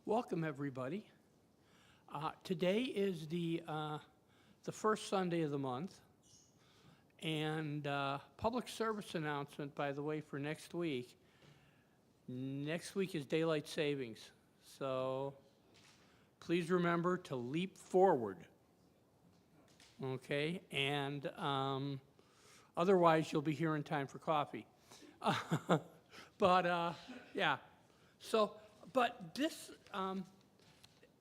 Welcome, everybody. Today is the first Sunday of the month, and public service announcement, by the way, for next week. Next week is daylight savings, so please remember to leap forward, okay? And otherwise, you'll be here in time for coffee. But yeah, so, but this,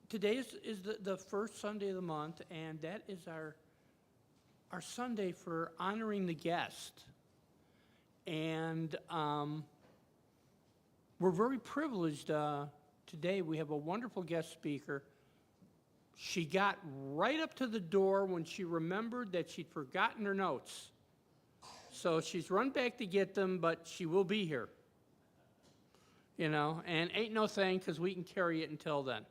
today is the first Sunday of the month, and that is our Sunday for honoring the guest. And we're very privileged today. We have a wonderful guest speaker. She got right up to the door when she remembered that she'd forgotten her notes. So she's run back to get them, but she will be here. You know, and ain't no thing, because we can carry it until then.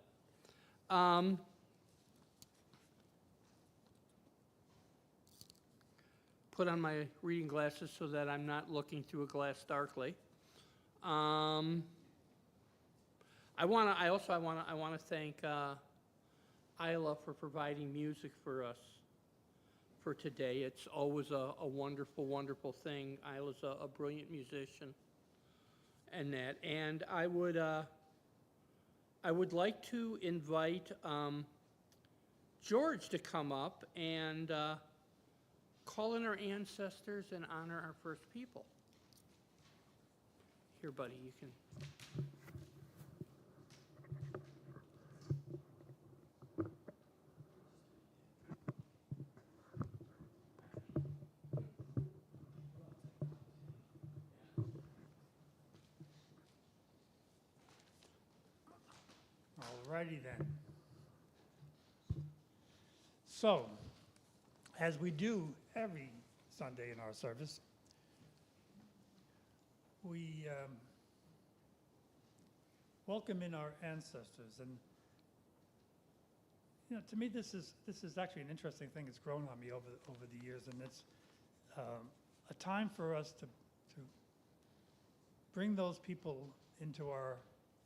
Put on my reading glasses so that I'm not looking through a glass darkly. I want to thank Isla for providing music for us for today. It's always a wonderful, wonderful thing. Isla's a brilliant musician. And that, and I would like to invite George to come up and call in our ancestors and honor our first people. Here, buddy, you can. Alrighty then. So, as we do every Sunday in our service, we welcome in our ancestors, and you know, to me, this is actually an interesting thing. It's grown on me over the years, and it's a time for us to bring those people into our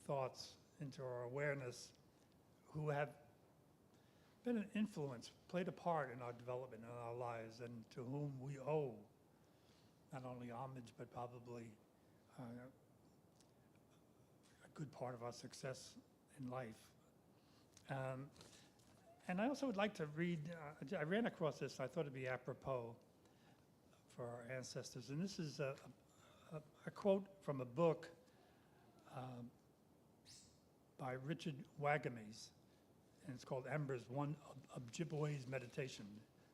thoughts, into our awareness, who have been an influence, played a part in our development in our lives, and to whom we owe not only homage, but probably a good part of our success in life. And I also would like to read, I ran across this, I thought it'd be apropos for our ancestors. And this is a quote from a book by Richard Wagames, and it's called Embers, One Ojibwe's Meditation.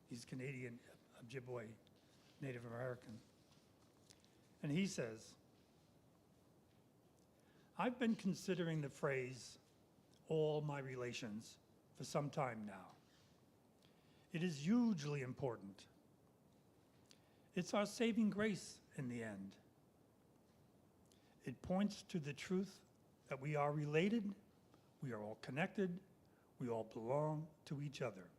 He's Canadian Ojibwe, Native American. And he says, "I've been considering the phrase, 'all my relations,' for some time now. It is hugely important. It's our saving grace in the end. It points to the truth that we are related, we are all connected, we all belong to each other.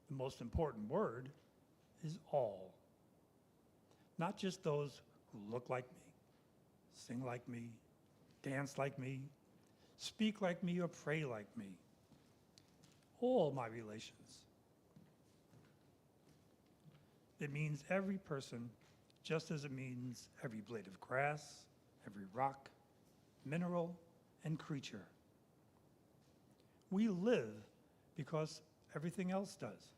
The most important word is all. Not just those who look like me, sing like me, dance like me, speak like me, or pray like me. All my relations. It means every person, just as it means every blade of grass, every rock, mineral, and creature. We live because everything else does.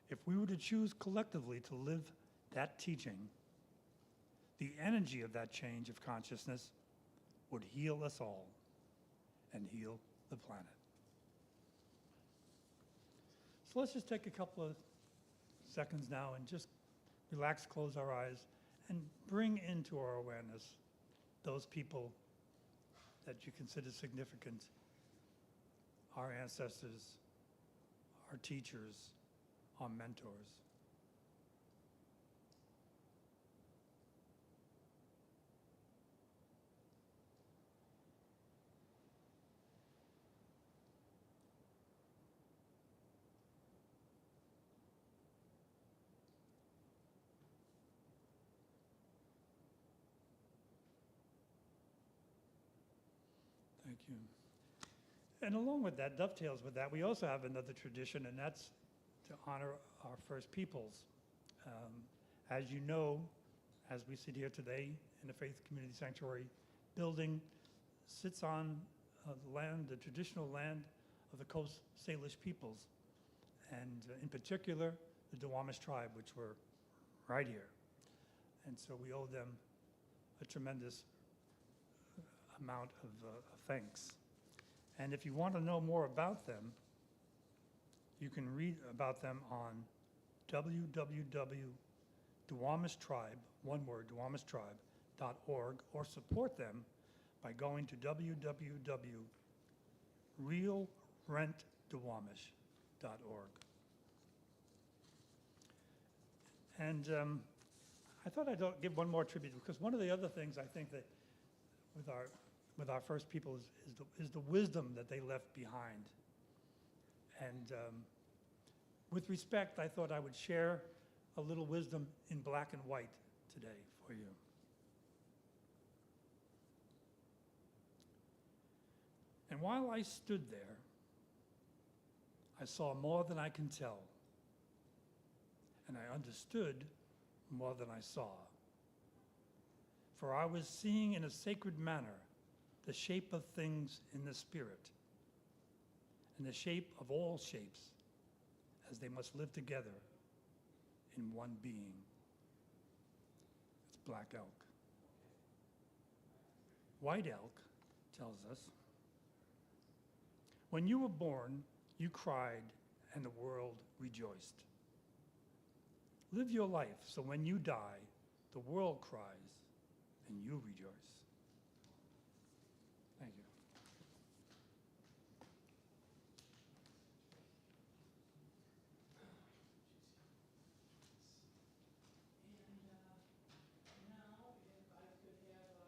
If we were to choose collectively to live that teaching, the energy of that change of consciousness would heal us all and heal the planet." So let's just take a couple of seconds now and just relax, close our eyes, and bring into our awareness those people that you consider significant, our ancestors, our teachers, our mentors. Thank you. And along with that, dovetails with that, we also have another tradition, and that's to honor our first peoples. As you know, as we sit here today in the Faith Community Sanctuary building, sits on the land, the traditional land of the Coast Salish peoples, and in particular, the Duwamish tribe, which were right here. And so we owe them a tremendous amount of thanks. And if you want to know more about them, you can read about them on www.duwamishtribe, one word, duwamishtribe.org, or support them by going to www.realrentduwamish.org. And I thought I'd give one more tribute, because one of the other things I think that with our first people is the wisdom that they left behind. And with respect, I thought I would share a little wisdom in black and white today for you. And while I stood there, I saw more than I can tell, and I understood more than I saw. For I was seeing in a sacred manner the shape of things in the spirit, and the shape of all shapes, as they must live together in one being. It's black elk. White elk tells us, "When you were born, you cried and the world rejoiced. Live your life so when you die, the world cries and you rejoice." Thank you. Now, if I could have our dear sister,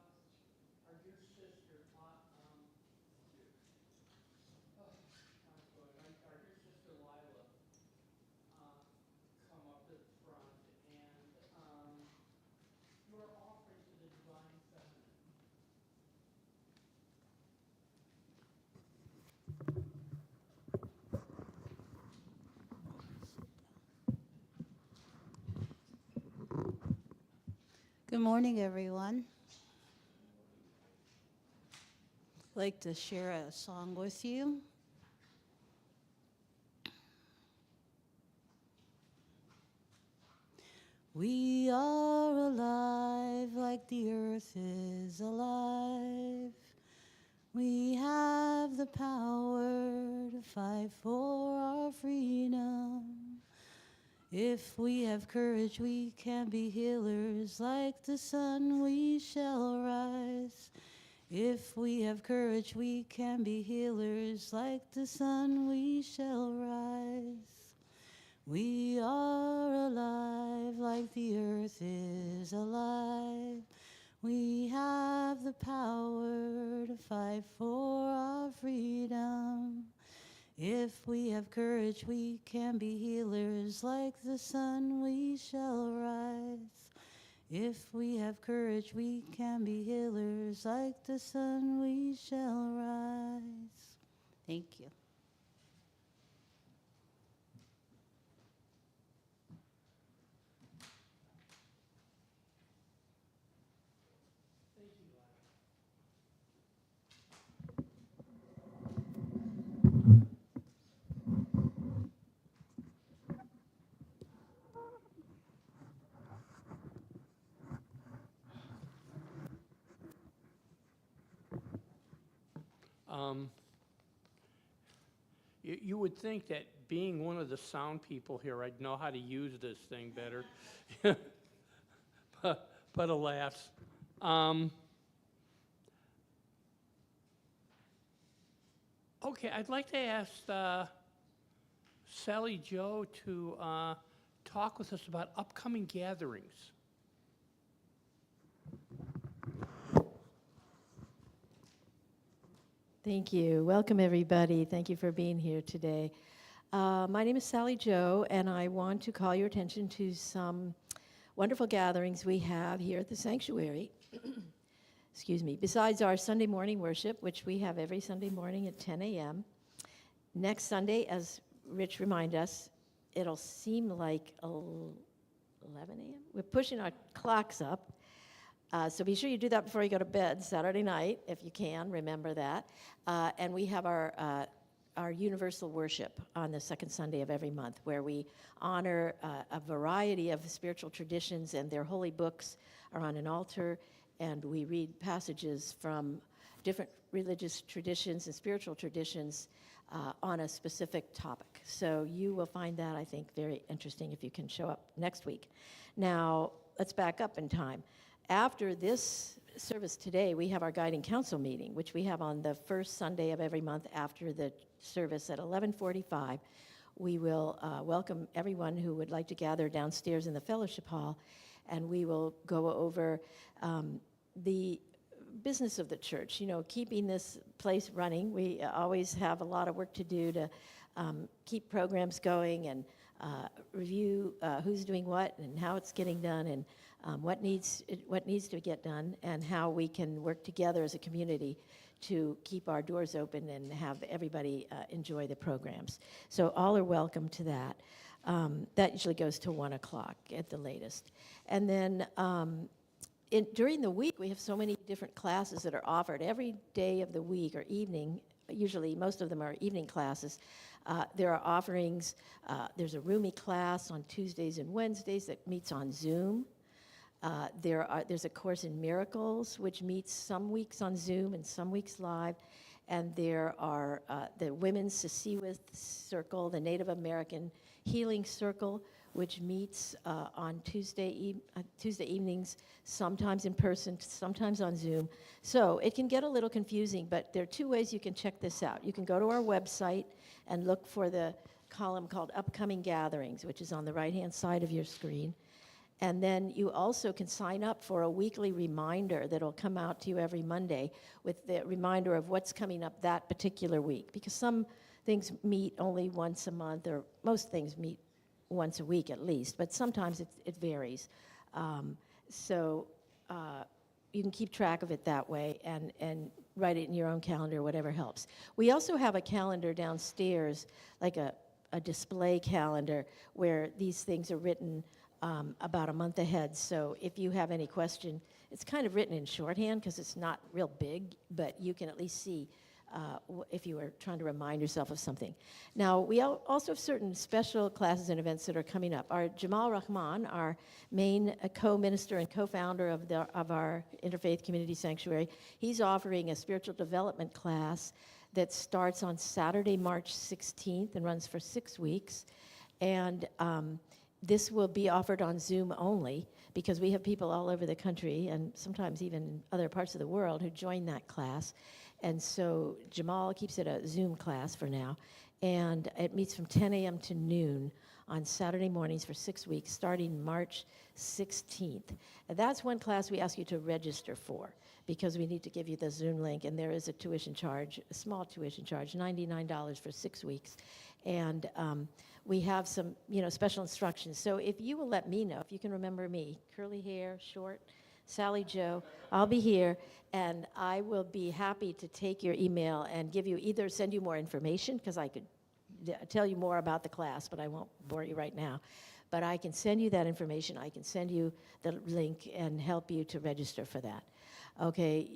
our dear sister Lila, come up to the front, and your offering to the Divine Good morning, everyone. I'd like to share a song with you. We are alive like the earth is alive. We have the power to fight for our freedom. If we have courage, we can be healers. Like the sun, we shall rise. If we have courage, we can be healers. Like the sun, we shall rise. We are alive like the earth is alive. We have the power to fight for our freedom. If we have courage, we can be healers. Like the sun, we shall rise. If we have courage, we can be healers. Like the sun, we shall rise. Thank you. You would think that being one of the sound people here, I'd know how to use this thing better. But alas. Okay, I'd like to ask Sally Jo to talk with us about upcoming gatherings. Thank you. Welcome, everybody. Thank you for being here today. My name is Sally Jo, and I want to call your attention to some wonderful gatherings we have here at the sanctuary. Excuse me. Besides our Sunday morning worship, which we have every Sunday morning at 10 a.m., next Sunday, as Rich reminded us, it'll seem like 11 a.m. We're pushing our clocks up. So be sure you do that before you go to bed Saturday night, if you can, remember that. And we have our universal worship on the second Sunday of every month, where we honor a variety of spiritual traditions, and their holy books are on an altar, and we read passages from different religious traditions and spiritual traditions on a specific topic. So you will find that, I think, very interesting if you can show up next week. Now, let's back up in time. After this service today, we have our Guiding Council meeting, which we have on the first Sunday of every month after the service at 11:45. We will welcome everyone who would like to gather downstairs in the fellowship hall, and we will go over the business of the church, keeping this place running. We always have a lot of work to do to keep programs going and review who's doing what and how it's getting done, and what needs to get done, and how we can work together as a community to keep our doors open and have everybody enjoy the programs. So all are welcome to that. That usually goes to 1 o'clock at the latest. And then during the week, we have so many different classes that are offered every day of the week or evening. Usually, most of them are evening classes. There are offerings. There's a Rumi class on Tuesdays and Wednesdays that meets on Zoom. There's a course in miracles, which meets some weeks on Zoom and some weeks live. And there are the Women's Sisiwith Circle, the Native American Healing Circle, which meets on Tuesday evenings, sometimes in person, sometimes on Zoom. So it can get a little confusing, but there are two ways you can check this out. You can go to our website and look for the column called Upcoming Gatherings, which is on the right-hand side of your screen. And then you also can sign up for a weekly reminder that'll come out to you every Monday with the reminder of what's coming up that particular week. Because some things meet only once a month, or most things meet once a week at least, but sometimes it varies. So you can keep track of it that way and write it in your own calendar, whatever helps. We also have a calendar downstairs, like a display calendar, where these things are written about a month ahead. So if you have any question, it's kind of written in shorthand because it's not real big, but you can at least see if you are trying to remind yourself of something. Now, we also have certain special classes and events that are coming up. Our Jamal Rahman, our main co-minister and co-founder of our Interfaith Community Sanctuary, he's offering a spiritual development class that starts on Saturday, March 16th and runs for 6 weeks. And this will be offered on Zoom only because we have people all over the country and sometimes even other parts of the world who join that class. And so Jamal keeps it a Zoom class for now. And it meets from 10 a.m. to noon on Saturday mornings for 6 weeks, starting March 16th. And that's one class we ask you to register for because we need to give you the Zoom link. And there is a tuition charge, a small tuition charge, $99 for 6 weeks. And we have some, special instructions. So if you will let me know, if you can remember me, curly hair, short, Sally Joe, I'll be here, and I will be happy to take your email and give you send you more information, because I could tell you more about the class, but I won't bore you right now. But I can send you that information. I can send you the link and help you to register for that. Okay,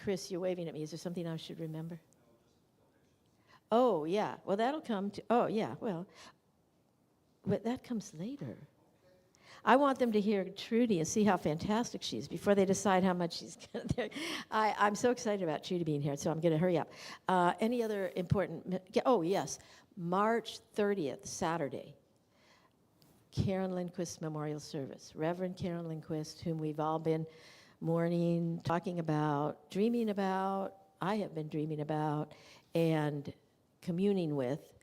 Chris, you're waving at me. Is there something I should remember? Oh, yeah. Well, that'll come to, oh, yeah, well, but that comes later. I want them to hear Trudy and see how fantastic she is before they decide how much she's going to. I'm so excited about Trudy being here, so I'm going to hurry up. Any other important? Oh, yes. March 30th, Saturday, Karen Lindquist Memorial Service. Reverend Karen Lindquist, whom we've all been mourning, talking about, dreaming about, I have been dreaming about, and communing with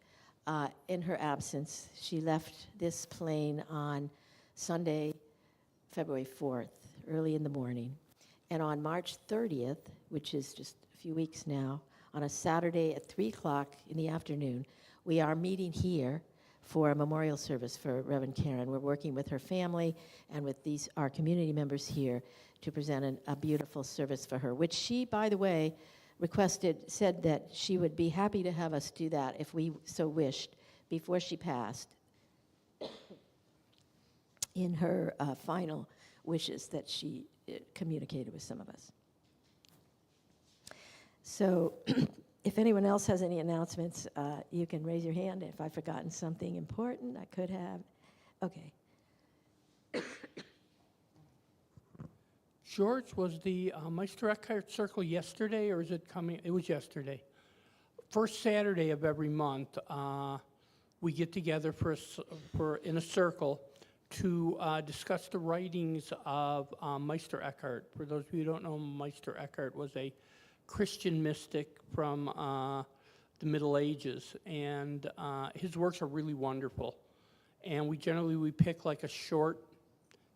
in her absence. She left this plane on Sunday, February 4th, early in the morning. And on March 30th, which is just a few weeks now, on a Saturday at 3 o'clock in the afternoon, we are meeting here for a memorial service for Reverend Karen. We're working with her family and with our community members here to present a beautiful service for her, which she, by the way, said that she would be happy to have us do that if we so wished before she passed, in her final wishes that she communicated with some of us. So if anyone else has any announcements, you can raise your hand. If I've forgotten something important, I could have. Okay. George, was the Meister Eckhart Circle yesterday, or is it coming? It was yesterday. First Saturday of every month, we get together in a circle to discuss the writings of Meister Eckhart. For those of you who don't know, Meister Eckhart was a Christian mystic from the Middle Ages, and his works are really wonderful. And we pick like a short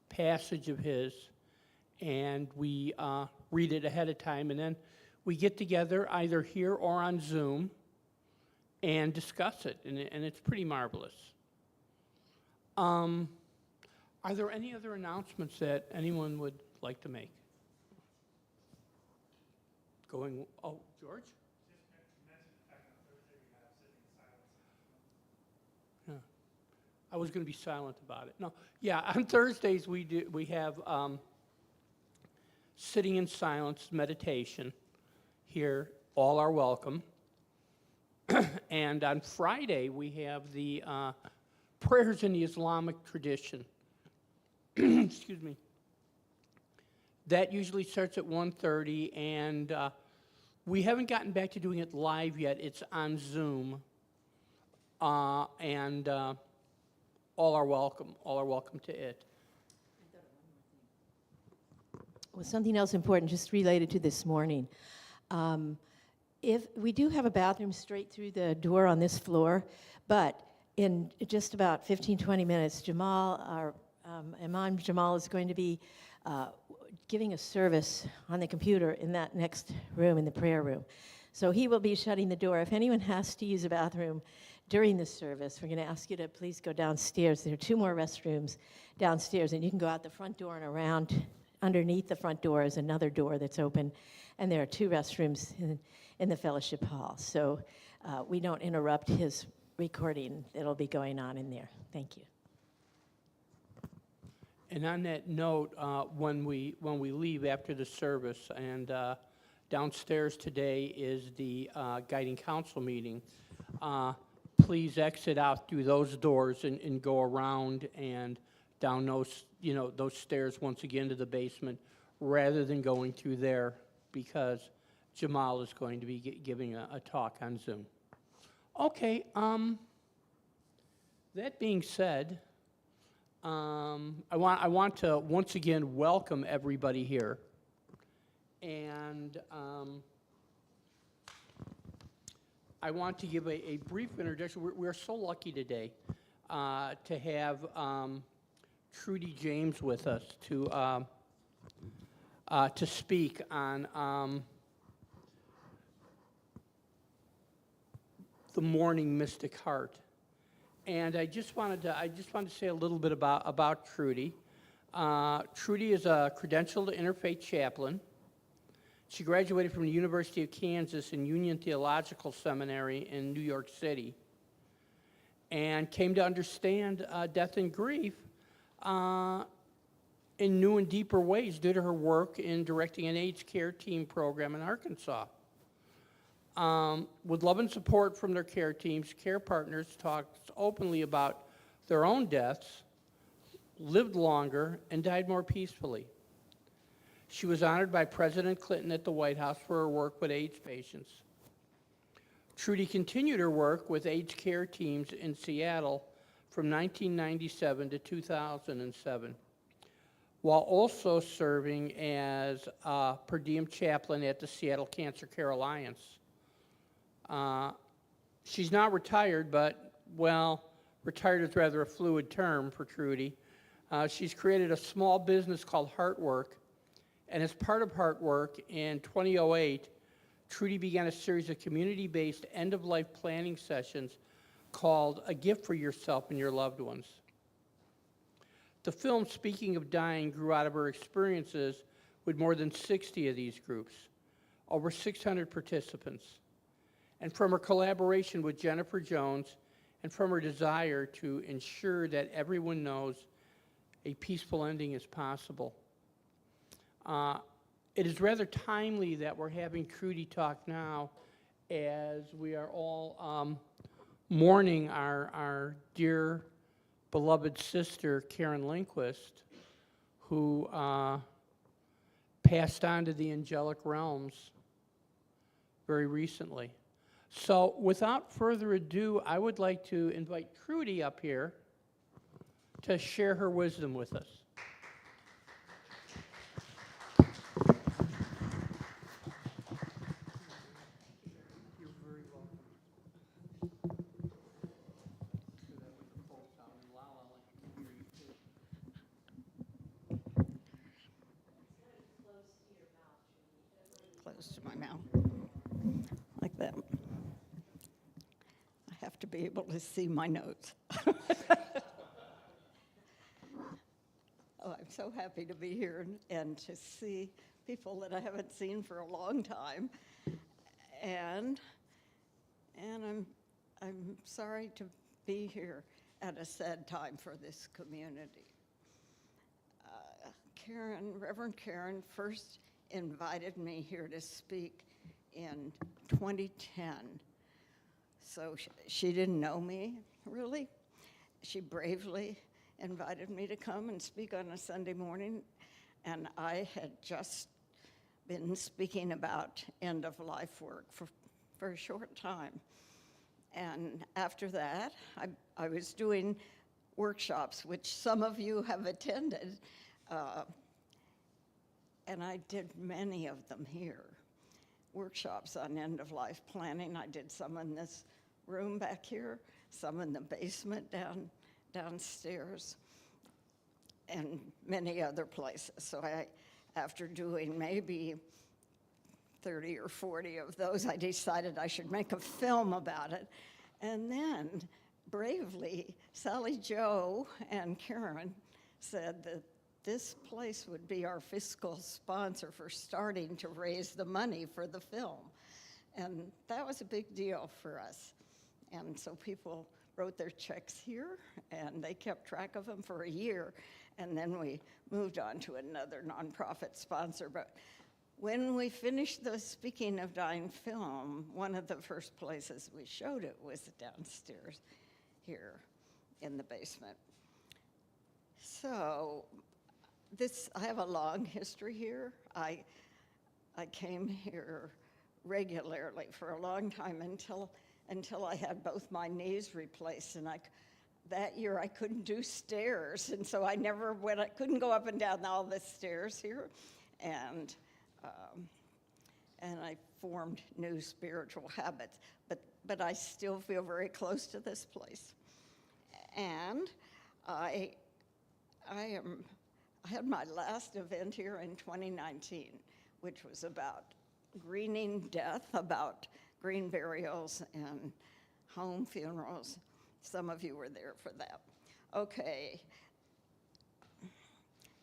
passage of his, and we read it ahead of time, and then we get together either here or on Zoom and discuss it, and it's pretty marvelous. Are there any other announcements that anyone would like to make? George? Yeah. I was going to be silent about it. No, yeah, on Thursdays we have sitting in silence meditation here. All are welcome. And on Friday we have the prayers in the Islamic tradition. Excuse me. That usually starts at 1:30, and we haven't gotten back to doing it live yet. It's on Zoom, and all are welcome. All are welcome to it. Well, something else important, just related to this morning. If we do have a bathroom straight through the door on this floor, but in just about 15, 20 minutes, our Imam Jamal is going to be giving a service on the computer in that next room, in the prayer room. So he will be shutting the door. If anyone has to use a bathroom during this service, we're going to ask you to please go downstairs. There are 2 more restrooms downstairs, and you can go out the front door and around. Underneath the front door is another door that's open, and there are 2 restrooms in the fellowship hall. So we don't interrupt his recording that'll be going on in there. Thank you. And on that note, when we leave after the service, and downstairs today is the guiding council meeting, please exit out through those doors and go around and down those, those stairs once again to the basement, rather than going through there, because Jamal is going to be giving a talk on Zoom. Okay, that being said, I want to once again welcome everybody here, and I want to give a brief introduction. We're so lucky today to have Trudy James with us to speak on the Mourning Mystic Heart. And I just wanted to say a little bit about Trudy. Trudy is a credentialed interfaith chaplain. She graduated from the University of Kansas and Union Theological Seminary in New York City, and came to understand death and grief in new and deeper ways due to her work in directing an AIDS care team program in Arkansas. With love and support from their care teams, care partners talked openly about their own deaths, lived longer, and died more peacefully. She was honored by President Clinton at the White House for her work with AIDS patients. Trudy continued her work with AIDS care teams in Seattle from 1997 to 2007, while also serving as a per diem chaplain at the Seattle Cancer Care Alliance. She's not retired, but, well, retired is rather a fluid term for Trudy. She's created a small business called Heartwork, and as part of Heartwork, in 2008, Trudy began a series of community-based end-of-life planning sessions called A Gift for Yourself and Your Loved Ones. The film, Speaking of Dying, grew out of her experiences with more than 60 of these groups, over 600 participants, and from her collaboration with Jennifer Jones, and from her desire to ensure that everyone knows a peaceful ending is possible. It is rather timely that we're having Trudy talk now, as we are all mourning our dear, beloved sister, Karen Lindquist, who passed on to the angelic realms very recently. So without further ado, I would like to invite Trudy up here to share her wisdom with us. You're very welcome. So that when the folks out in La La Land can hear you too. Close to my mouth, like that. I have to be able to see my notes. Oh, I'm so happy to be here and to see people that I haven't seen for a long time. And I'm sorry to be here at a sad time for this community. Reverend Karen first invited me here to speak in 2010. So she didn't know me, really. She bravely invited me to come and speak on a Sunday morning, and I had just been speaking about end-of-life work for a short time. And after that, I was doing workshops, which some of you have attended, and I did many of them here. Workshops on end-of-life planning. I did some in this room back here, some in the basement downstairs, and many other places. So after doing maybe 30 or 40 of those, I decided I should make a film about it. And then, bravely, Sally Jo and Karen said that this place would be our fiscal sponsor for starting to raise the money for the film. And that was a big deal for us. And so people wrote their checks here, and they kept track of them for a year. and then we moved on to another nonprofit sponsor. But when we finished the Speaking of Dying film, one of the first places we showed it was downstairs here in the basement. So I have a long history here. I came here regularly for a long time until I had both my knees replaced, and that year I couldn't do stairs, and so I couldn't go up and down all the stairs here, and I formed new spiritual habits, but I still feel very close to this place. And I had my last event here in 2019, which was about greening death, about green burials and home funerals. Some of you were there for that. Okay.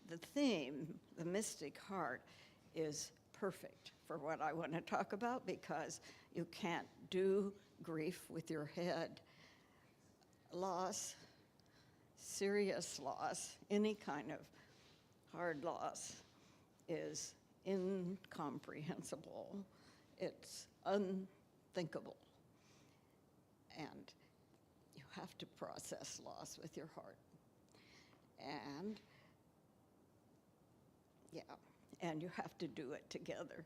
The theme, the Mystic Heart, is perfect for what I want to talk about, because you can't do grief with your head. Loss, serious loss, any kind of hard loss is incomprehensible. It's unthinkable. And you have to process loss with your heart. And you have to do it together.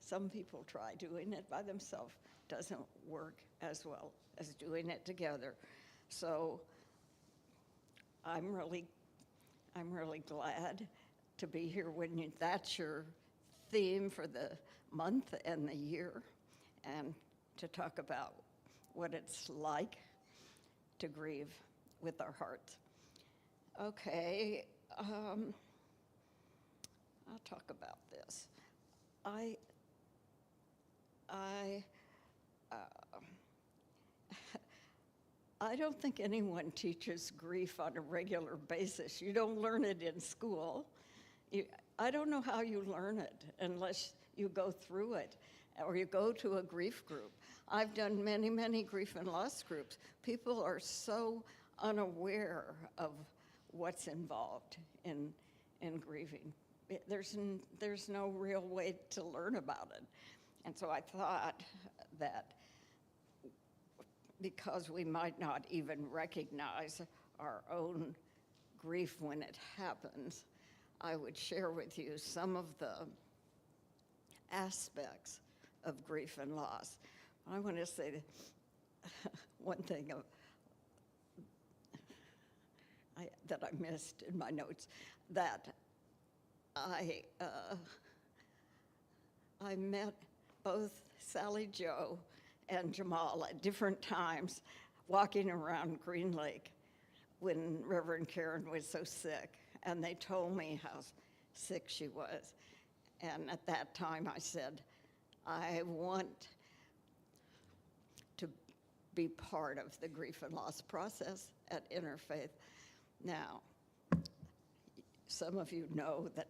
Some people try doing it by themselves. Doesn't work as well as doing it together. So I'm really glad to be here when that's your theme for the month and the year, and to talk about what it's like to grieve with our hearts. Okay, I'll talk about this. I don't think anyone teaches grief on a regular basis. You don't learn it in school. I don't know how you learn it unless you go through it or you go to a grief group. I've done many, many grief and loss groups. People are so unaware of what's involved in grieving. There's no real way to learn about it. And so I thought that because we might not even recognize our own grief when it happens, I would share with you some of the aspects of grief and loss. I want to say one thing that I missed in my notes, that I met both Sally Jo and Jamal at different times walking around Green Lake when Reverend Karen was so sick, and they told me how sick she was. And at that time I said, I want to be part of the grief and loss process at Interfaith. Now, some of you know that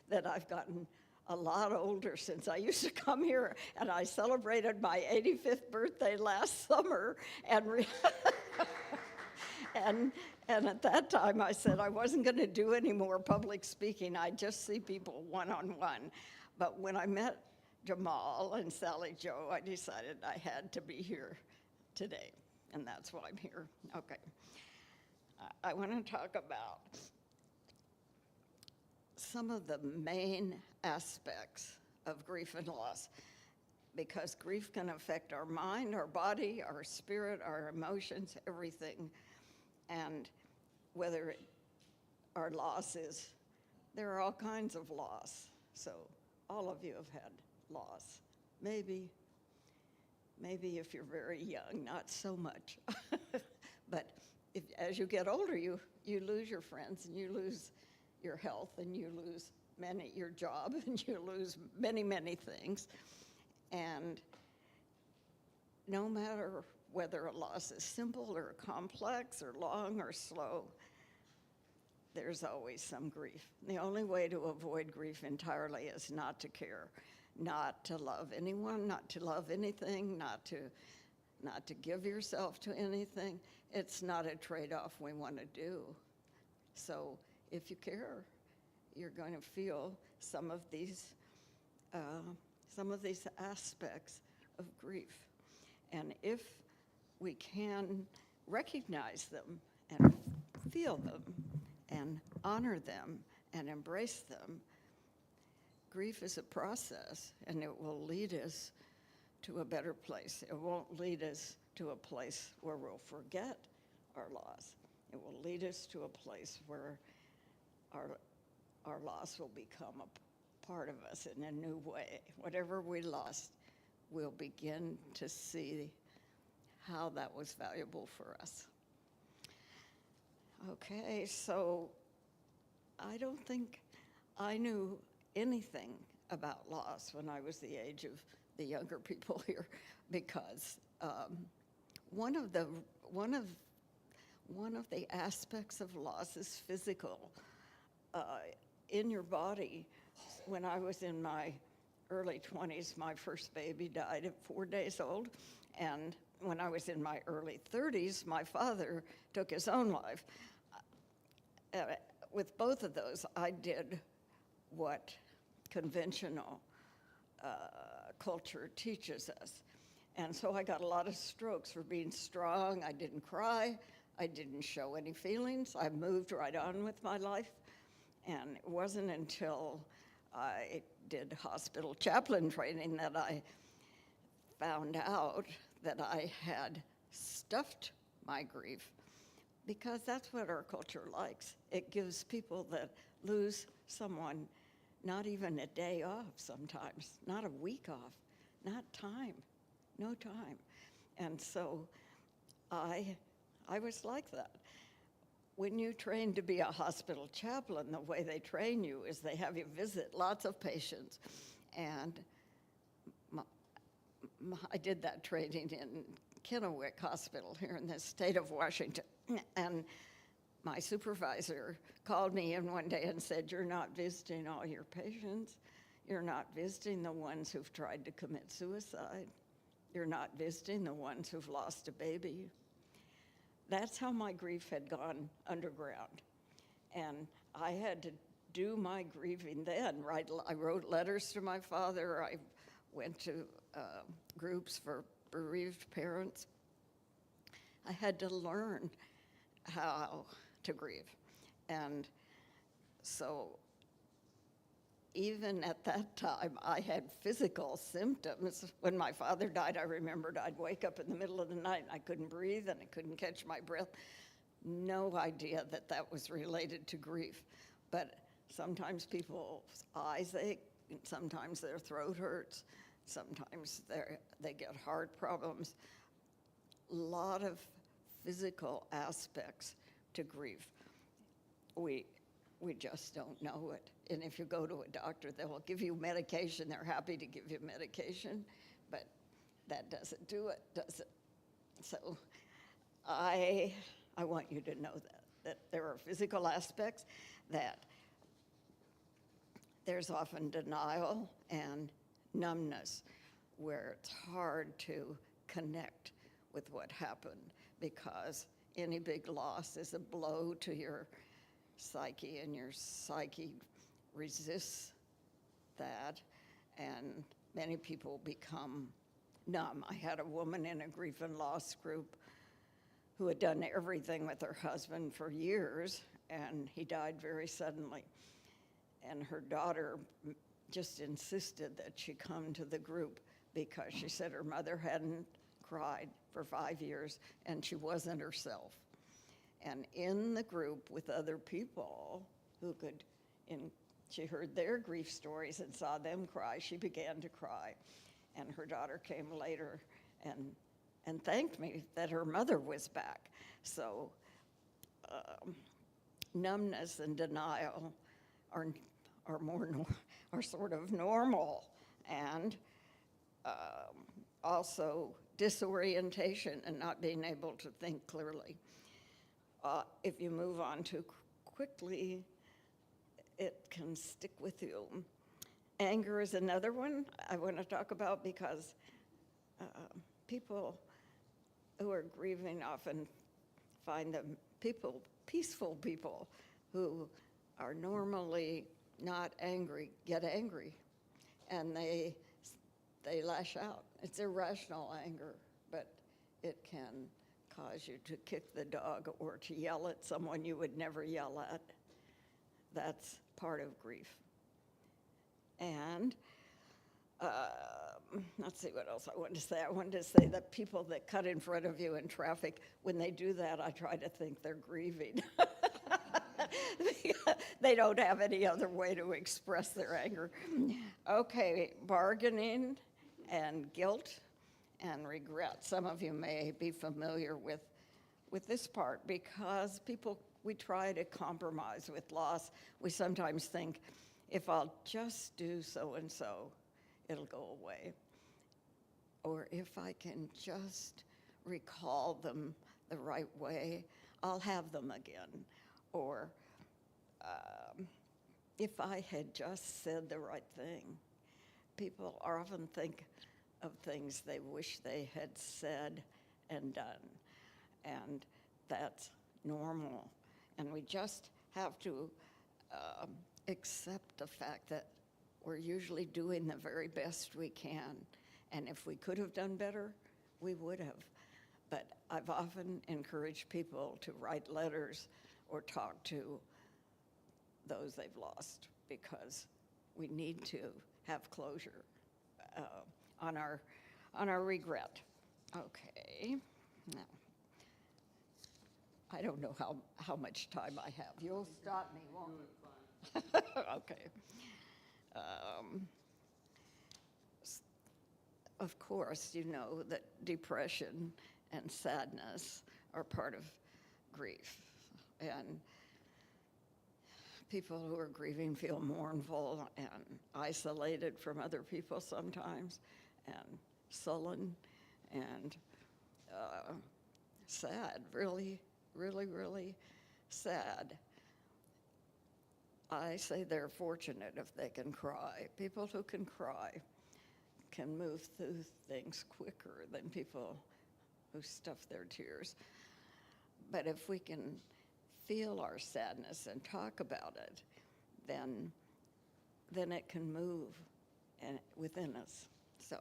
that I've gotten a lot older since I used to come here, and I celebrated my 85th birthday last summer, and at that time I said I wasn't going to do any more public speaking. I'd just see people one-on-one. But when I met Jamal and Sally Jo, I decided I had to be here today, and that's why I'm here. Okay. I want to talk about some of the main aspects of grief and loss, because grief can affect our mind, our body, our spirit, our emotions, everything. And whether our loss is, there are all kinds of loss. So all of you have had loss. Maybe if you're very young, not so much. But as you get older, you lose your friends, and you lose your health, and you lose your job, and you lose many, many things. And no matter whether a loss is simple or complex or long or slow, there's always some grief. The only way to avoid grief entirely is not to care, not to love anyone, not to love anything, not to give yourself to anything. It's not a trade-off we want to do. So if you care, you're going to feel some of these aspects of grief. And if we can recognize them and feel them and honor them and embrace them, grief is a process, and it will lead us to a better place. It won't lead us to a place where we'll forget our loss. It will lead us to a place where our loss will become a part of us in a new way. Whatever we lost, we'll begin to see how that was valuable for us. Okay, so I don't think I knew anything about loss when I was the age of the younger people here, because one of the aspects of loss is physical. In your body, when I was in my early 20s, my first baby died at 4 days old, and when I was in my early 30s, my father took his own life. With both of those, I did what conventional culture teaches us. And so I got a lot of strokes for being strong. I didn't cry. I didn't show any feelings. I moved right on with my life. And it wasn't until I did hospital chaplain training that I found out that I had stuffed my grief, because that's what our culture likes. It gives people that lose someone not even a day off sometimes, not a week off, not time, no time. And so I was like that. When you train to be a hospital chaplain, the way they train you is they have you visit lots of patients. And I did that training in Kennewick Hospital here in the state of Washington. And my supervisor called me in one day and said, "You're not visiting all your patients. You're not visiting the ones who've tried to commit suicide. You're not visiting the ones who've lost a baby." That's how my grief had gone underground. And I had to do my grieving then, right? I wrote letters to my father. I went to groups for bereaved parents. I had to learn how to grieve. And so even at that time, I had physical symptoms. When my father died, I remembered I'd wake up in the middle of the night and I couldn't breathe and I couldn't catch my breath. No idea that that was related to grief. But sometimes people's eyes ache, and sometimes their throat hurts, sometimes they get heart problems. A lot of physical aspects to grief. We just don't know it. And if you go to a doctor, they'll give you medication. They're happy to give you medication, but that doesn't do it, does it? So I want you to know that there are physical aspects, that there's often denial and numbness where it's hard to connect with what happened, because any big loss is a blow to your psyche, and your psyche resists that, and many people become numb. I had a woman in a grief and loss group who had done everything with her husband for years, and he died very suddenly. And her daughter just insisted that she come to the group because she said her mother hadn't cried for 5 years and she wasn't herself. And in the group with other people who could, she heard their grief stories and saw them cry, she began to cry. And her daughter came later and thanked me that her mother was back. So numbness and denial are sort of normal, and also disorientation and not being able to think clearly. If you move on too quickly, it can stick with you. Anger is another one I want to talk about, because people who are grieving often find them peaceful people who are normally not angry get angry, and they lash out. It's irrational anger, but it can cause you to kick the dog or to yell at someone you would never yell at. That's part of grief. And let's see what else I wanted to say. I wanted to say that people that cut in front of you in traffic, when they do that, I try to think they're grieving. They don't have any other way to express their anger. Okay, bargaining and guilt and regret. Some of you may be familiar with this part because we try to compromise with loss. We sometimes think, if I'll just do so and so, it'll go away. Or if I can just recall them the right way, I'll have them again. Or if I had just said the right thing. People often think of things they wish they had said and done, and that's normal. And we just have to accept the fact that we're usually doing the very best we can, and if we could have done better, we would have. But I've often encouraged people to write letters or talk to those they've lost, because we need to have closure on our regret. Okay, now, I don't know how much time I have. You'll stop me, won't you? Okay. Of course, you know that depression and sadness are part of grief. And people who are grieving feel mournful and isolated from other people sometimes, and sullen and sad, really, really, really sad. I say they're fortunate if they can cry. People who can cry can move through things quicker than people who stuff their tears. But if we can feel our sadness and talk about it, then it can move within us. So,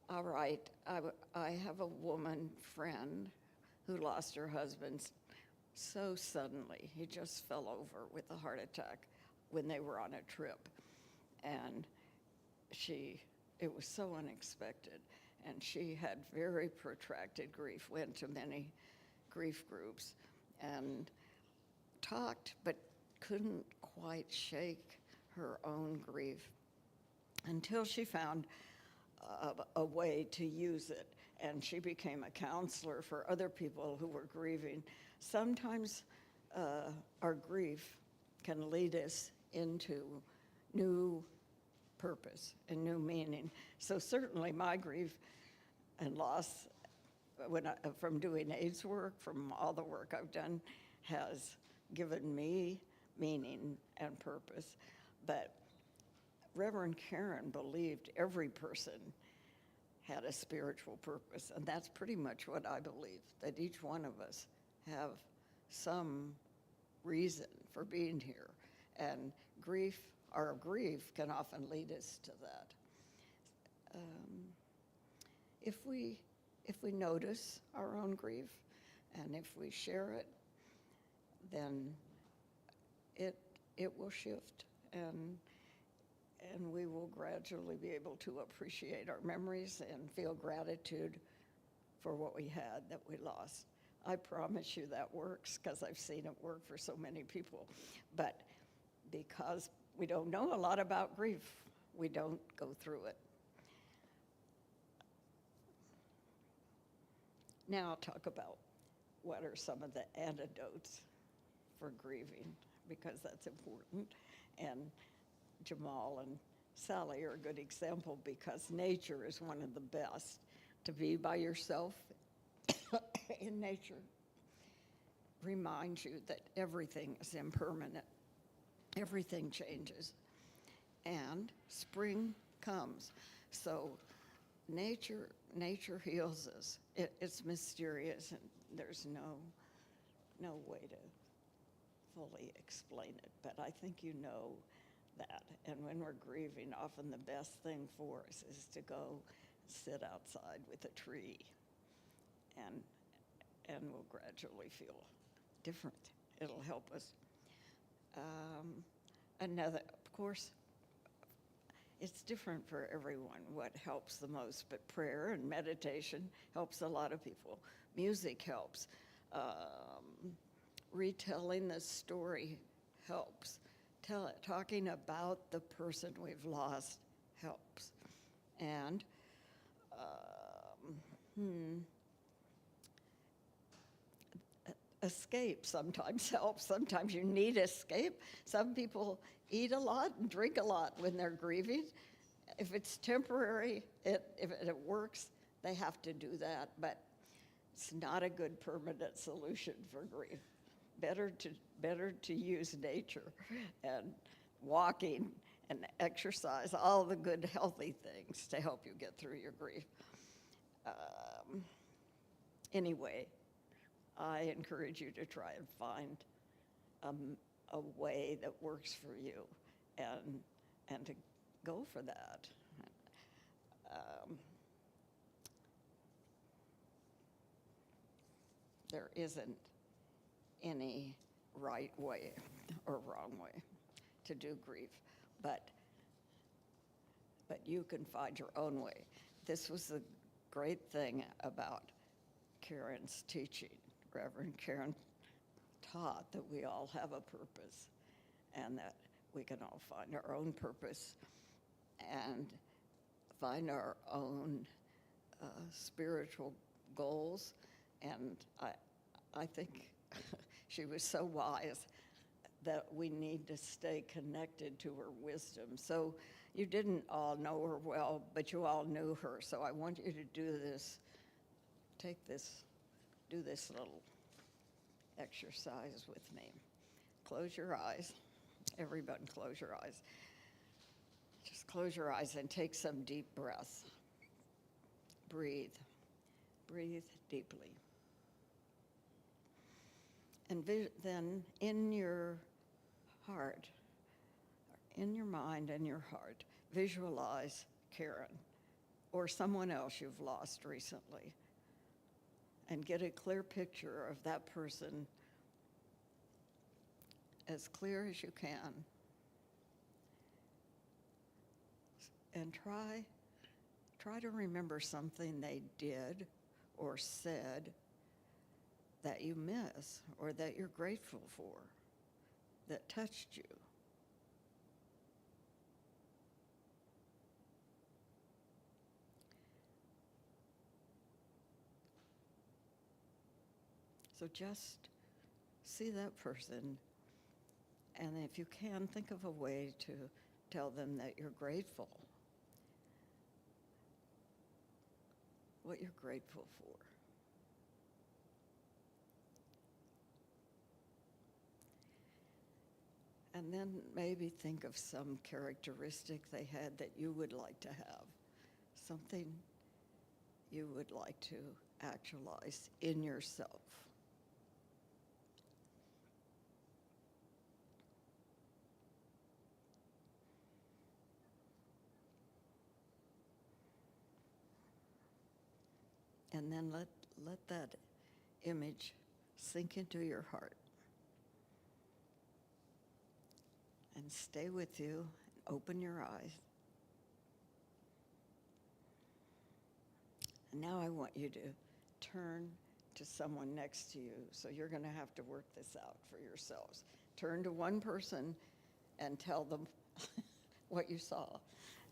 all right, I have a woman friend who lost her husband so suddenly. He just fell over with a heart attack when they were on a trip. And it was so unexpected. And she had very protracted grief, went to many grief groups and talked, but couldn't quite shake her own grief until she found a way to use it. And she became a counselor for other people who were grieving. Sometimes our grief can lead us into new purpose and new meaning. So certainly my grief and loss from doing AIDS work, from all the work I've done, has given me meaning and purpose. But Reverend Karen believed every person had a spiritual purpose, and that's pretty much what I believe, that each one of us have some reason for being here. And our grief can often lead us to that. If we notice our own grief, and if we share it, then it will shift, and we will gradually be able to appreciate our memories and feel gratitude for what we had that we lost. I promise you that works, because I've seen it work for so many people. But because we don't know a lot about grief, we don't go through it. Now I'll talk about what are some of the antidotes for grieving, because that's important. And Jamal and Sally are a good example, because nature is one of the best. To be by yourself in nature reminds you that everything is impermanent. Everything changes. And spring comes. So nature heals us. It's mysterious, and there's no way to fully explain it, but I think you know that. And when we're grieving, often the best thing for us is to go sit outside with a tree, and we'll gradually feel different. It'll help us. Another, of course, it's different for everyone what helps the most, but prayer and meditation helps a lot of people. Music helps. Retelling the story helps. Talking about the person we've lost helps. And escape sometimes helps. Sometimes you need escape. Some people eat a lot and drink a lot when they're grieving. If it's temporary, if it works, they have to do that. But it's not a good permanent solution for grief. Better to use nature and walking and exercise, all the good healthy things to help you get through your grief. Anyway, I encourage you to try and find a way that works for you and to go for that. There isn't any right way or wrong way to do grief, but you can find your own way. This was the great thing about Karen's teaching. Reverend Karen taught that we all have a purpose and that we can all find our own purpose and find our own spiritual goals. And I think she was so wise that we need to stay connected to her wisdom. So you didn't all know her well, but you all knew her. So I want you to do this, do this little exercise with me. Close your eyes. Everyone close your eyes. Just close your eyes and take some deep breaths. Breathe. Breathe deeply. And then in your heart, in your mind and your heart, visualize Karen or someone else you've lost recently and get a clear picture of that person, as clear as you can. And try to remember something they did or said that you miss or that you're grateful for, that touched you. So just see that person, and if you can, think of a way to tell them that you're grateful, what you're grateful for. And then maybe think of some characteristic they had that you would like to have, something you would like to actualize in yourself. And then let that image sink into your heart and stay with you. Open your eyes. And now I want you to turn to someone next to you. So you're going to have to work this out for yourselves. Turn to one person and tell them what you saw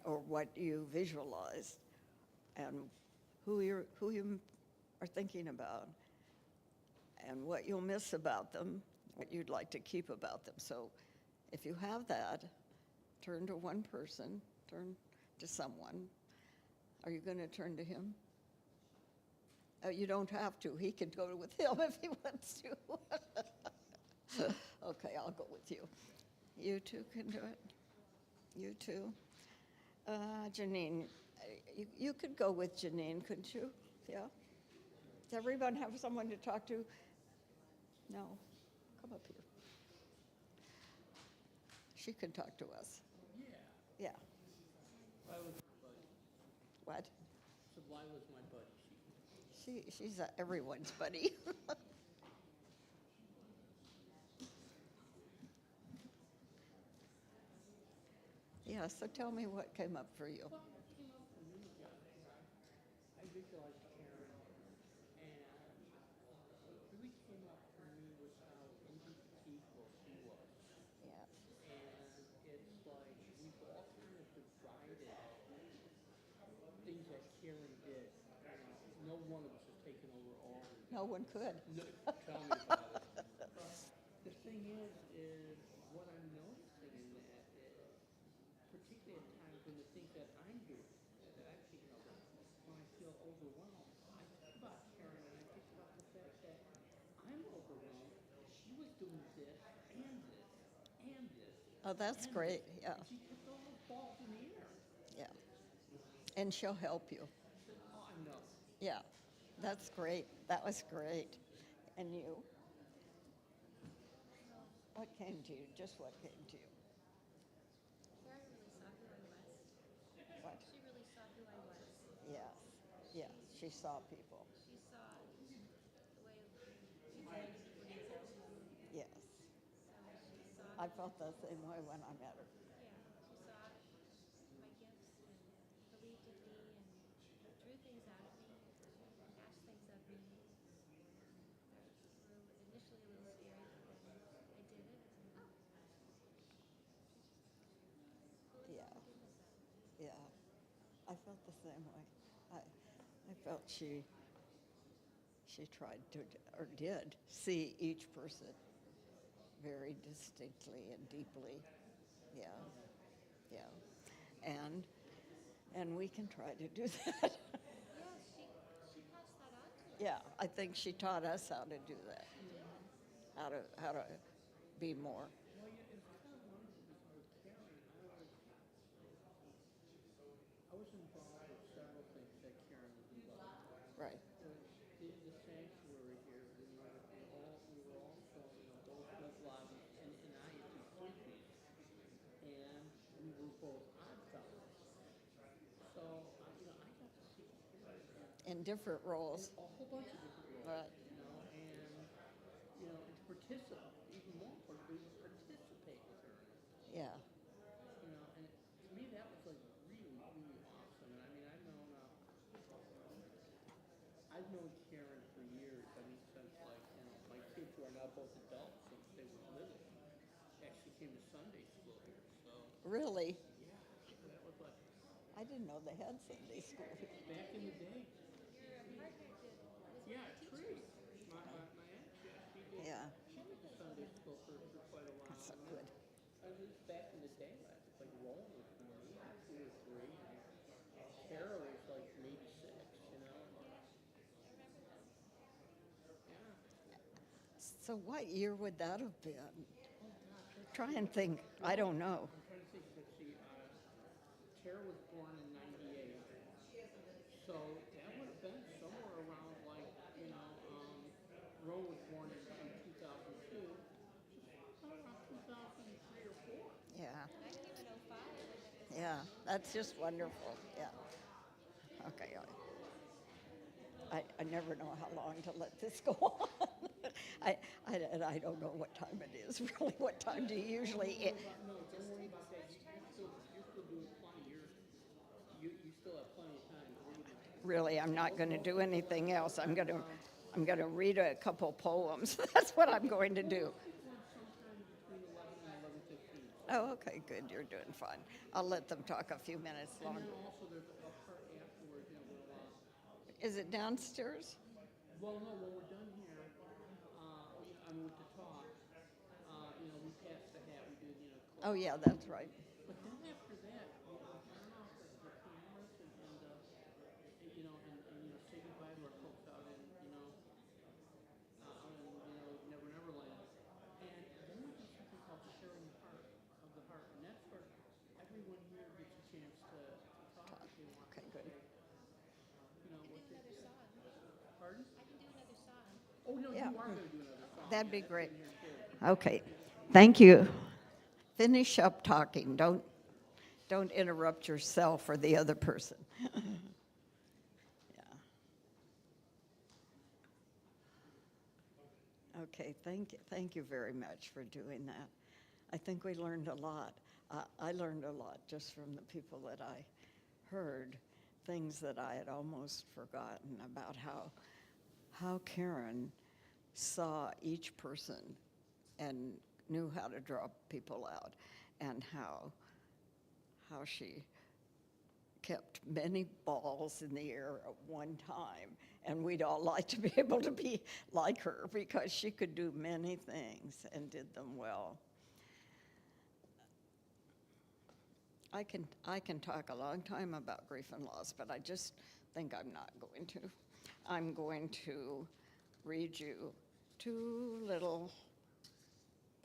or what you visualized and who you are thinking about and what you'll miss about them, what you'd like to keep about them. So if you have that, turn to one person, turn to someone. Are you going to turn to him? Oh, you don't have to. He can go with him if he wants to. Okay, I'll go with you. You two can do it. You two. Janine, you could go with Janine, couldn't you? Yeah? Does everyone have someone to talk to? No? Come up here. She could talk to us. Yeah. Yeah. Lila's my buddy. What? So Lila's my buddy. She's everyone's buddy. Yeah, so tell me what came up for you. Well, what came up for me, I visualized Karen, and what really came up for me was how into people she was. Yeah. And it's like we've all kind of divided things that Karen did. No one of us has taken over all of it. No one could. No, tell me about it. The thing is what I'm noticing in that is, particularly at times when the things that I'm doing, that I'm taking over, when I feel overwhelmed, I think about Karen and I think about the fact that I'm overwhelmed. She was doing this and this and this. Oh, that's and great. this, Yeah. And she kept all those balls in the air. Yeah. And she'll help you. Oh, I know. Yeah. That's great. That was great. And you? What came to you? Just what came to you? Karen really saw who I was. What? She really saw who I was. Yes. Yes. She saw people. She saw the way she wanted people to know. Yes. So she saw, I felt the same way when I met her. yeah, she saw my gifts and believed in me and drew things out of me, asked things of me. It was initially a little scary, but then I did it. And fully Yeah. forgive myself. Yeah. I felt the same way. I felt she tried to, or did, see each person very distinctly and deeply. Yeah. Yeah. And we can try to do that. Yeah, she passed that on to me. Yeah, I think she taught us how to do that. How to be more. Well, yeah, it's kind of wonderful because with Karen, I was involved with several things that Karen was involved with. Right. The sanctuary here, we were also, those lobbies, and I had two sleepies, and we were both odd fellows. So, I got to see Karen In different roles. a whole bunch of different roles, Right. and to participate, even more importantly, to participate with her. Yeah. And to me that was like really, really awesome. And I mean, I've known Karen for years. I mean, since like, my kids who are now both adults since they were little actually came to Sunday school here. So Really? yeah, that was like I didn't know they had Sunday school here. back in the day. Your partner did. Was Yeah, one of the Trudy, teachers. my aunt, she did. Yeah. She went to Sunday school for quite a while. That's so And good. I was back in the day, like Roland was maybe 2 or 3, and Tara was like maybe 6, Yeah. So what year would that have been? Try and think. I don't know. I'm trying to think, let's see, Tara was born in 98, so that would have been somewhere around like, Roland was born in 2002, probably around 2003 or 4. Yeah. I came in 05. Yeah. That's just wonderful. Yeah. Okay. I never know how long to let this go on. I don't know what time it is, really. What time do you usually No, don't worry about that. You're still doing plenty. You still have plenty of time. Really, I'm not going to do anything else. I'm going to read a couple poems. That's what I'm going to do. Sometime between 11 and 11:15. Oh, okay, good. You're doing fine. I'll let them talk a few minutes And longer. then also there's a part afterwards, Is it downstairs? well, no, when we're done here, with the talk, we pass the hat, we do, Oh, yeah, that's right. But then after that, we turn off the cameras and say goodbye to our folks out in, Never Neverland. And then we do something called sharing the heart of the heart, and that's where everyone here gets a chance to talk if they want. Okay, good. What they Another did. song. Pardon? I can do another song. Oh, no, Yeah. you are going to do another song. That'd be That's great. in here, too. Okay. Thank you. finish up talking. Don't interrupt yourself or the other person. Yeah. Okay, thank you very much for doing that. I think we learned a lot. I learned a lot just from the people that I heard, things that I had almost forgotten about how Karen saw each person and knew how to draw people out, and how she kept many balls in the air at one time. And we'd all like to be able to be like her because she could do many things and did them well. I can talk a long time about grief and loss, but I just think I'm not going to. I'm going to read you 2 little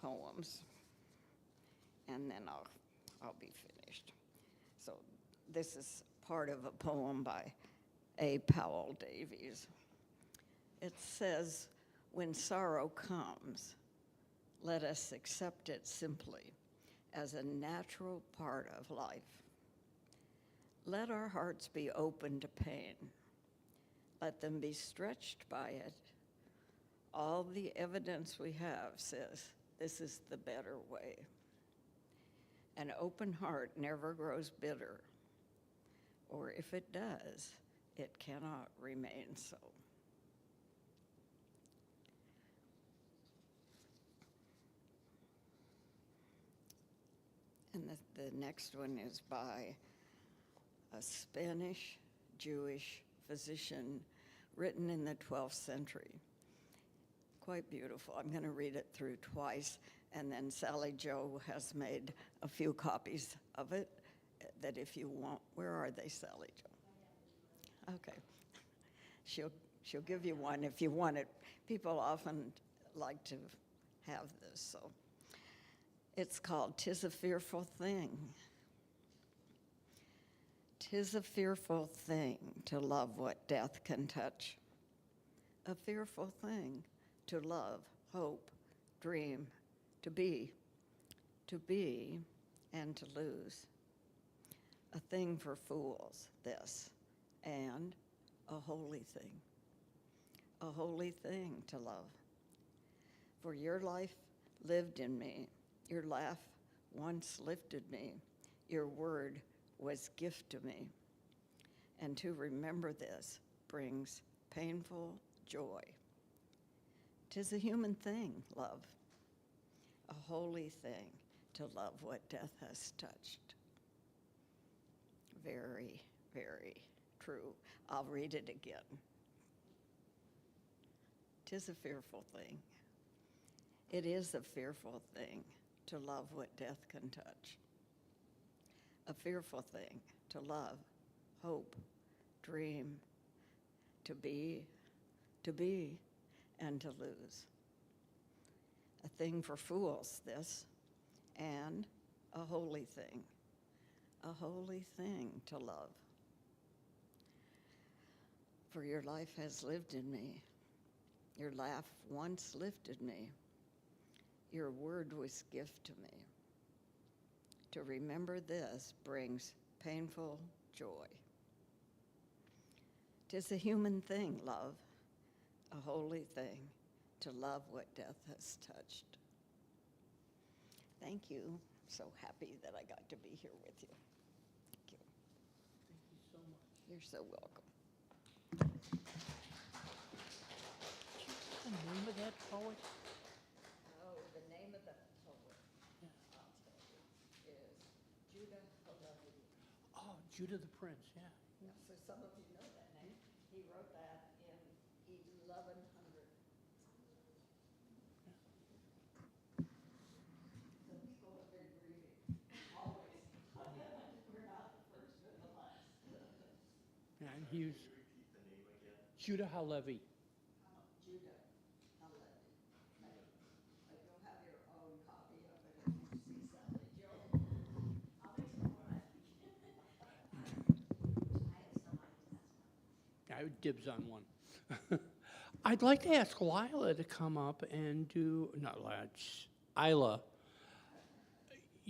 poems, and then I'll be finished. So this is part of a poem by A. Powell Davies. It says, "When sorrow comes, let us accept it simply as a natural part of life. Let our hearts be open to pain. Let them be stretched by it. All the evidence we have says this is the better way. An open heart never grows bitter, or if it does, it cannot remain so." And the next one is by a Spanish Jewish physician, written in the 12th century. Quite beautiful. I'm going to read it through twice, and then Sally Jo has made a few copies of it that if you want, where are they, Sally Jo? Okay. She'll give you one if you want it. People often like to have this, so. It's called "'Tis a Fearful Thing." 'Tis a fearful thing to love what death can touch. A fearful thing to love, hope, dream, to be and to lose. A thing for fools, this, and a holy thing to love. For your life lived in me, your laugh once lifted me, your word was gift to me. And to remember this brings painful joy. 'Tis a human thing, love, a holy thing to love what death has touched. Very, very true. I'll read it again. 'Tis a fearful thing. It is a fearful thing to love what death can touch. A fearful thing to love, hope, dream, to be, and to lose. A thing for fools, this, and a holy thing to love. For your life has lived in me, your laugh once lifted me, your word was gift to me. To remember this brings painful joy. 'Tis a human thing, love, a holy thing to love what death has touched. Thank you. So happy that I got to be here with you. Thank you. Thank you so much. You're so welcome. What's the name of that poet? Oh, the name of the poet, I'll tell you, is Judah Halevi. Oh, Judah the Prince, yeah. So some of you know that name. He wrote that in 1100. So people have been grieving, always. We're not the first or the last. Yeah, and he was. Judah Halevi. Judah Halevi. But you'll have your own copy of it if you see Sally Jo. I'll make some more. I would dibs on one. I'd like to ask Lila to come up and do, not Lila, Isla.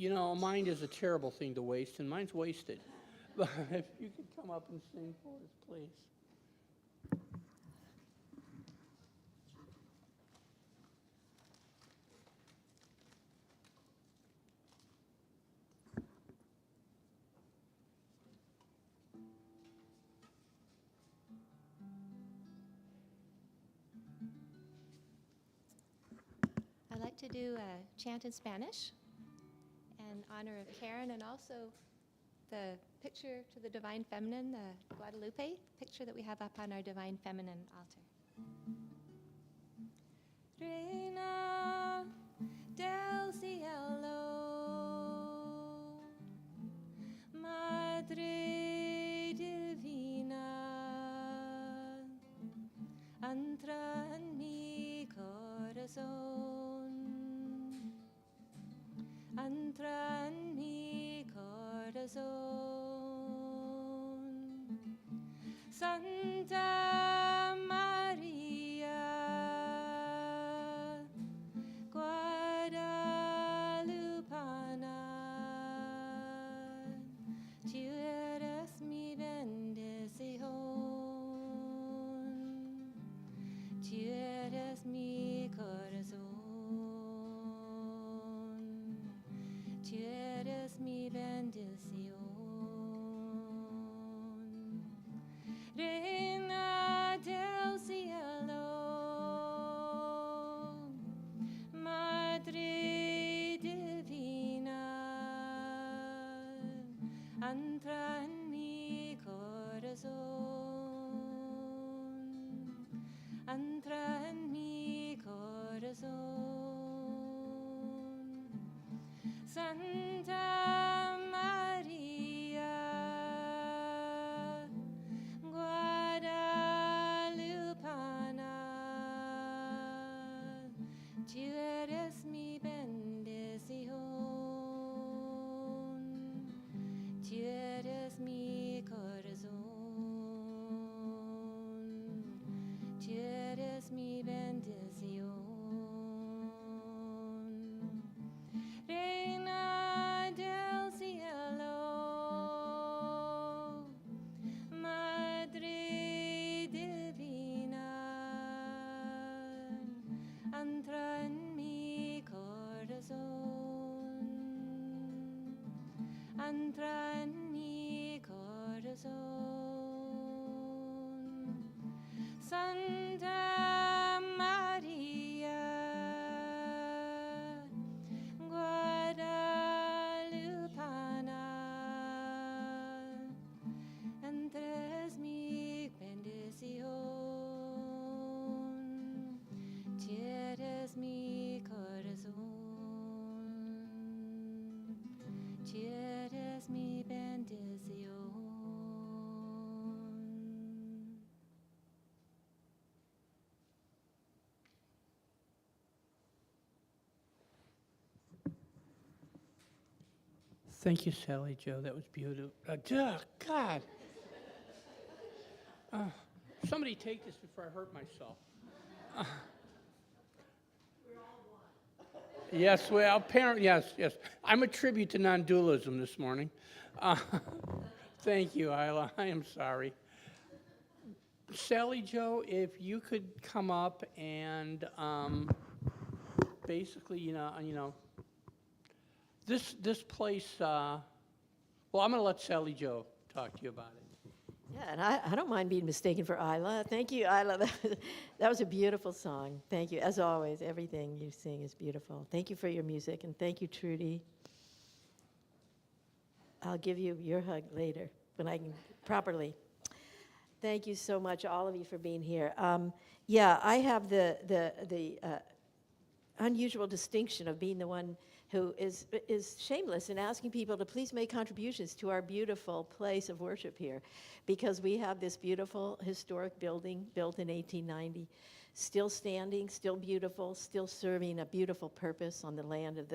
You know, mind is a terrible thing to waste, and mine's wasted. But if you could come up and sing for us, please. I'd like to do a chant in Spanish in honor of Karen and also the picture to the Divine Feminine, the Guadalupe picture that we have up on our Divine Feminine altar. Reina del cielo, Madre divina, entra en mi corazón, entra en mi corazón. Santa María, Guadalupana, tú eres mi bendición, tú eres mi corazón, tú eres mi bendición. Reina del cielo, Madre divina, entra en mi corazón, entra en mi corazón. Santa María, Guadalupana, tú eres mi bendición, tú eres mi corazón, tú eres mi bendición. Reina del cielo, Madre divina, entra en mi corazón, entra en mi corazón. Santa María, Guadalupana, entres mi bendición, tú eres mi corazón, tú eres mi bendición. Thank you, Sally Joe. That was beautiful. God. Somebody take this before I hurt myself. Yes, well, apparently, yes. I'm a tribute to non-dualism this morning. Thank you, Isla. I am sorry. Sally Joe, if you could come up and basically, you know, this place. Well, I'm going to let Sally Joe talk to you about it. Yeah, and I don't mind being mistaken for Isla. Thank you, Isla. That was a beautiful song. Thank you. As always, everything you sing is beautiful. Thank you for your music, and thank you, Trudy. I'll give you your hug later when I can properly. Thank you so much, all of you, for being here. Yeah, I have the unusual distinction of being the one who is shameless in asking people to please make contributions to our beautiful place of worship here, because we have this beautiful historic building built in 1890, still standing, still beautiful, still serving a beautiful purpose on the land of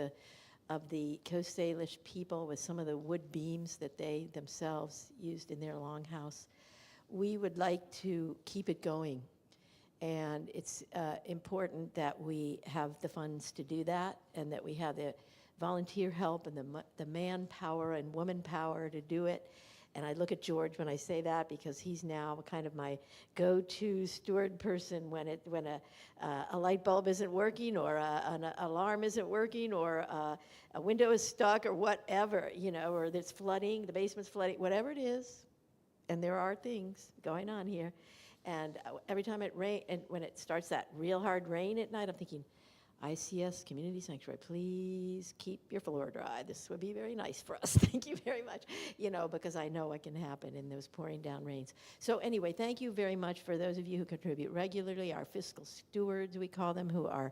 the Coast Salish people with some of the wood beams that they themselves used in their longhouse. We would like to keep it going, and it's important that we have the funds to do that, and that we have volunteer help and the manpower and woman power to do it. And I look at George when I say that because he's now kind of my go-to steward person when a light bulb isn't working or an alarm isn't working or a window is stuck or whatever, or there's flooding, the basement's flooding, whatever it is. And there are things going on here. And every time it rains, and when it starts that real hard rain at night, I'm thinking, ICS Community Sanctuary, please keep your floor dry. This would be very nice for us. Thank you very much, because I know it can happen in those pouring down rains. So anyway, thank you very much for those of you who contribute regularly, our fiscal stewards, we call them, who are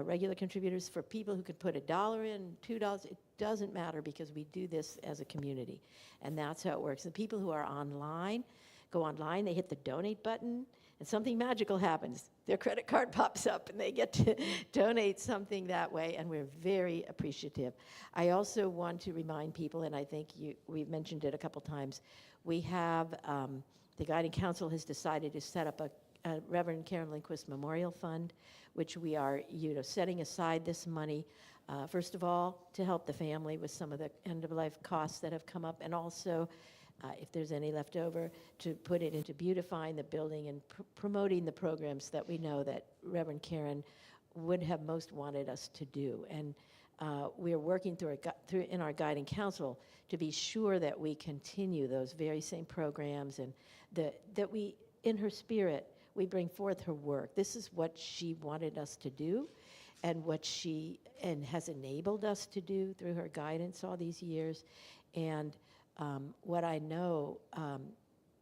regular contributors, for people who could put $1 in, $2, it doesn't matter because we do this as a community. And that's how it works. The people who are online, go online, they hit the donate button, and something magical happens. Their credit card pops up, and they get to donate something that way, and we're very appreciative. I also want to remind people, and I think we've mentioned it a couple times, we have, the Guiding Council has decided to set up a Reverend Karen Lindquist Memorial Fund, which we are, setting aside this money, first of all, to help the family with some of the end-of-life costs that have come up, and also, if there's any left over, to put it into beautifying the building and promoting the programs that we know that Reverend Karen would have most wanted us to do. And we're working through in our Guiding Council to be sure that we continue those very same programs and that we, in her spirit, we bring forth her work. This is what she wanted us to do and what she has enabled us to do through her guidance all these years. And what I know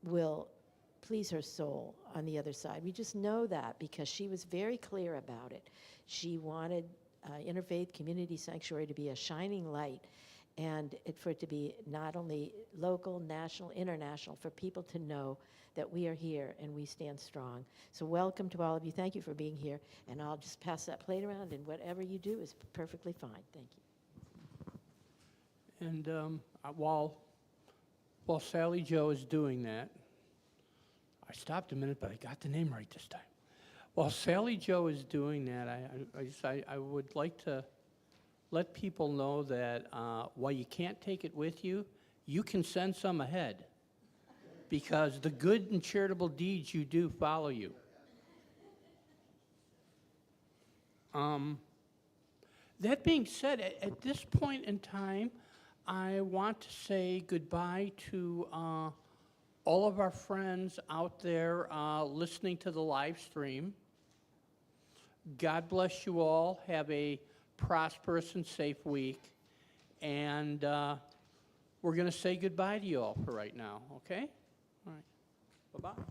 will please her soul on the other side. We just know that because she was very clear about it. She wanted Interfaith Community Sanctuary to be a shining light and for it to be not only local, national, international, for people to know that we are here and we stand strong. So welcome to all of you. Thank you for being here. And I'll just pass that plate around, and whatever you do is perfectly fine. Thank you. And while Sally Jo is doing that, I stopped a minute, but I got the name right this time. While Sally Jo is doing that, I would like to let people know that while you can't take it with you, you can send some ahead, because the good and charitable deeds you do follow you. That being said, at this point in time, I want to say goodbye to all of our friends out there listening to the live stream. God bless you all. Have a prosperous and safe week. And we're going to say goodbye to you all for right now, okay? All right. Bye-bye.